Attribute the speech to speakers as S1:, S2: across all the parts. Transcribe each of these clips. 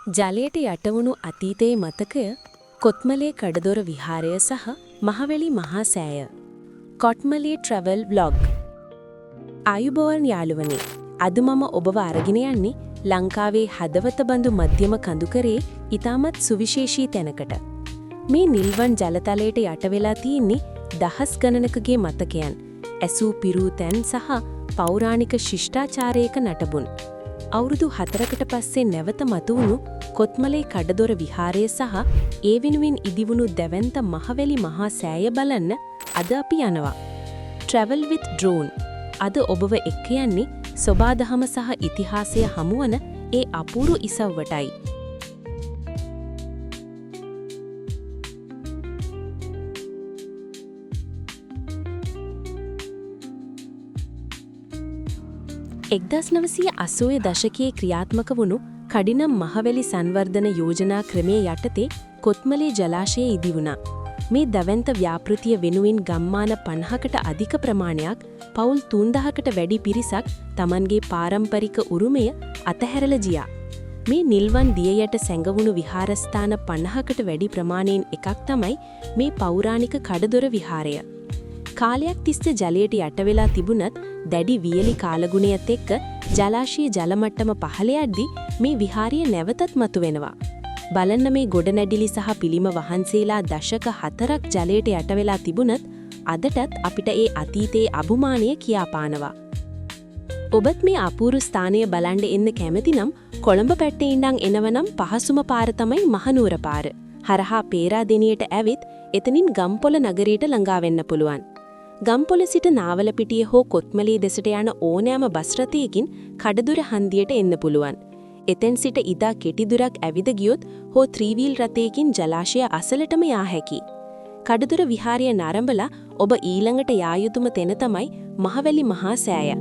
S1: ජලයට යටවුණු අතීතයේ මතකය කොත්මලේ කඩදොර විහාරය සහ මහවැලි මහා සෑය. කොට්මලේ travel blog. ආයුබෝවන් යාළුවනේ. අද මම ඔබව අරගෙන යන්නේ ලංකාවේ හදවත බඳු මධ්‍යම කඳුකරේ ඉතාමත් සුවිශේෂී තැනකට. මේ නිල්වන් ජලතලයට යට වෙලා තියෙන්නේ දහස් ගණනකගේ මතකයන්, ඇසූ පිරූ තැන් සහ පෞරාණික ශිෂ්ටාචාරයක නටබුන්. අවුරුදු 4කට පස්සේ නැවත මතුවුණු කොත්මලේ කඩදොර විහාරය සහ ඒ වෙනුවෙන් ඉදිවුණු දැවැන්ත මහවැලි මහා සෑය බලන්න අද අපි යනවා. Travel with Drone. අද ඔබව එක්ක යන්නේ සොබාදහම සහ ඉතිහාසය හමුවන ඒ අපූරු ඉසව්වටයි. එක්දස් 980 දශකයේ ක්‍රියාත්මක වුණු කඩිනම් මහවැලි සංවර්ධන යෝජනා ක්‍රමයේ යටතේ කොත්මලේ ජලාශය ඉදිවුණා. මේ දැවැන්ත ව්‍යාපෘතිය වෙනුවෙන් ගම්මාන 50කට අධික ප්‍රමාණයක් පවුල් 3000කට වැඩි පිරිසක් Tamanගේ පාරම්පරික උරුමය අතහැරලා ගියා. මේ නිල්වන් දිය යට සැඟවුණු විහාරස්ථාන 50කට වැඩි ප්‍රමාණයෙන් එකක් තමයි මේ පෞරාණික කඩදොර විහාරය. කාලයක් තිස්සේ ජලයට යට වෙලා තිබුණත් දැඩි වියලි කාලගුණයත් එක්ක ජලාශයේ ජල මට්ටම පහළ යද්දී මේ විහාරය නැවතත් මතුවෙනවා. බලන්න මේ ගොඩනැගිලි සහ පිළිම වහන්සේලා දශක 4ක් ජලයට යට වෙලා තිබුණත් අදටත් අපිට ඒ අතීතයේ අභිමානය කියාපානවා. ඔබත් මේ අපූර්ව ස්ථානය බලන්න එන්න කැමති නම් කොළඹ පැත්තේ ඉඳන් එනවනම් පහසුම පාර තමයි මහනුවර පාර. හරහා පේරාදෙණියට ඇවිත් එතනින් ගම්පොළ නගරයට ළඟා වෙන්න පුළුවන්. ගම්පොළ සිට නාවලපිටිය හෝ කොත්මලේ දෙසට යන ඕනෑම බස් රථයකින් කඩදොර හන්දියට එන්න පුළුවන්. එතෙන් සිට ඉතා කෙටි දුරක් ඇවිද ගියොත් හෝ ත්‍රිවීල් රථයකින් ජලාශය අසලටම යා හැකියි. කඩදොර විහාරය නරඹලා ඔබ ඊළඟට යා යුතුම තැන තමයි මහවැලි මහා සෑය.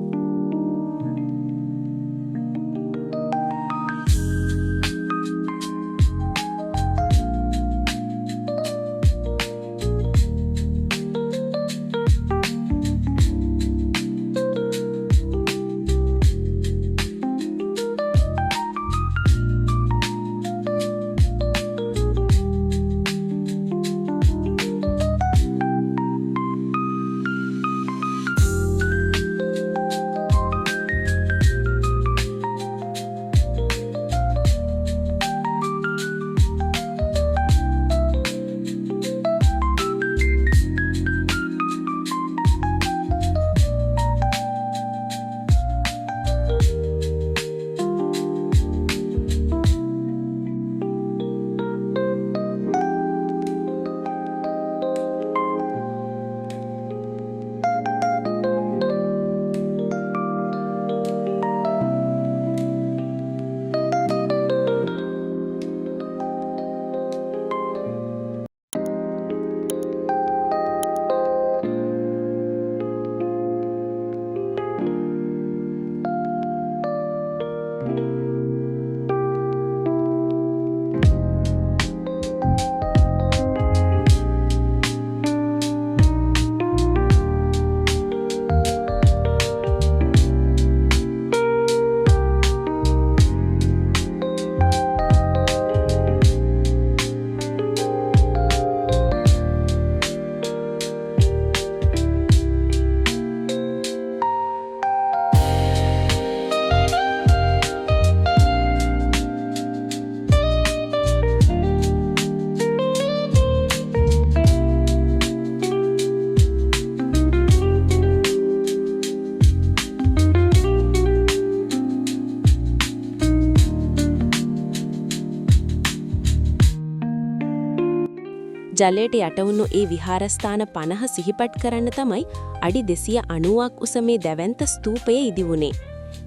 S1: ජලයට යටවුණු ඒ විහාරස්ථාන 50 සිහිපත් කරන්න තමයි අඩි 290ක් උස මේ දැවැන්ත ස්තූපය ඉදිවුණේ.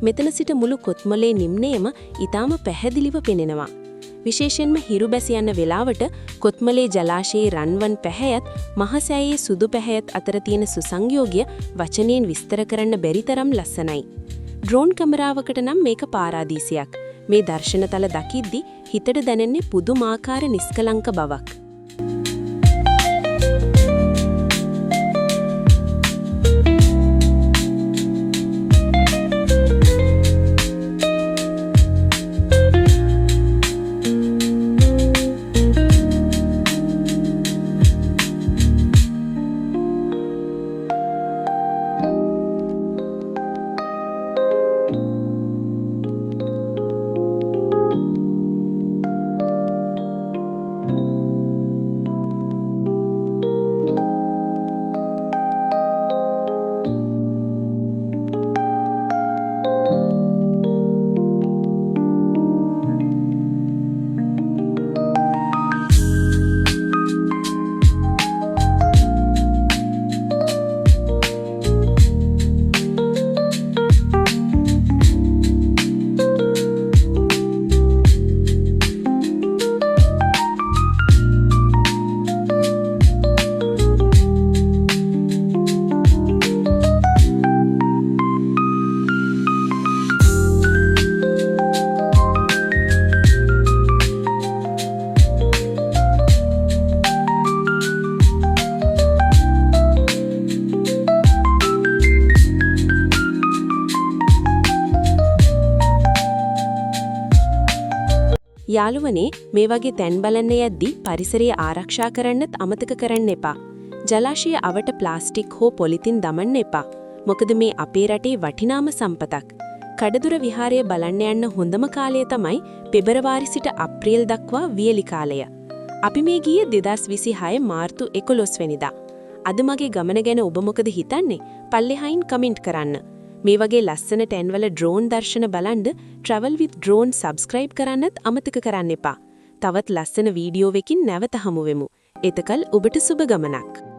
S1: මෙතන සිට මුළු කොත්මලේ නිම්නයම ඊටාම පැහැදිලිව පෙනෙනවා. විශේෂයෙන්ම හිරු බැස යන වෙලාවට කොත්මලේ ජලාශයේ රන්වන් පැහැයත් මහසෑයේ සුදු පැහැයත් අතර තියෙන සුසංයෝගය වචනයෙන් විස්තර කරන්න බැරි තරම් ලස්සනයි. ඩ්‍රෝන් කැමරාවකට නම් මේක පාරාදීසයක්. මේ දර්ශනතල දකිද්දි හිතට දැනෙන්නේ පුදුමාකාර නිස්කලංක බවක්. යාළුවනේ මේ වගේ තැන් බලන්න යද්දී පරිසරය ආරක්ෂා කරන්නත් අමතක කරන්න එපා. ජලාශය අවට ප්ලාස්ටික් හෝ පොලිතින් දමන්න එපා. මොකද මේ අපේ රටේ වටිනාම සම්පතක්. කඩදුර විහාරය බලන්න යන්න හොඳම කාලය තමයි පෙබරවාරි සිට අප්‍රේල් දක්වා වියලි කාලය. අපි මේ ගියේ 2026 මාර්තු 11 වෙනිදා. අද මගේ ගමන ගැන ඔබ මොකද හිතන්නේ? පල්ලෙහායින් කමෙන්ට් කරන්න. මේ වගේ ලස්සන තැන්වල ඩ්‍රෝන් දර්ශන බලන්න travel with drone subscribe කරන්නත් අමතක කරන්න එපා. තවත් ලස්සන වීඩියෝවකින් නැවත හමු වෙමු. එතකල් ඔබට සුබ ගමනක්.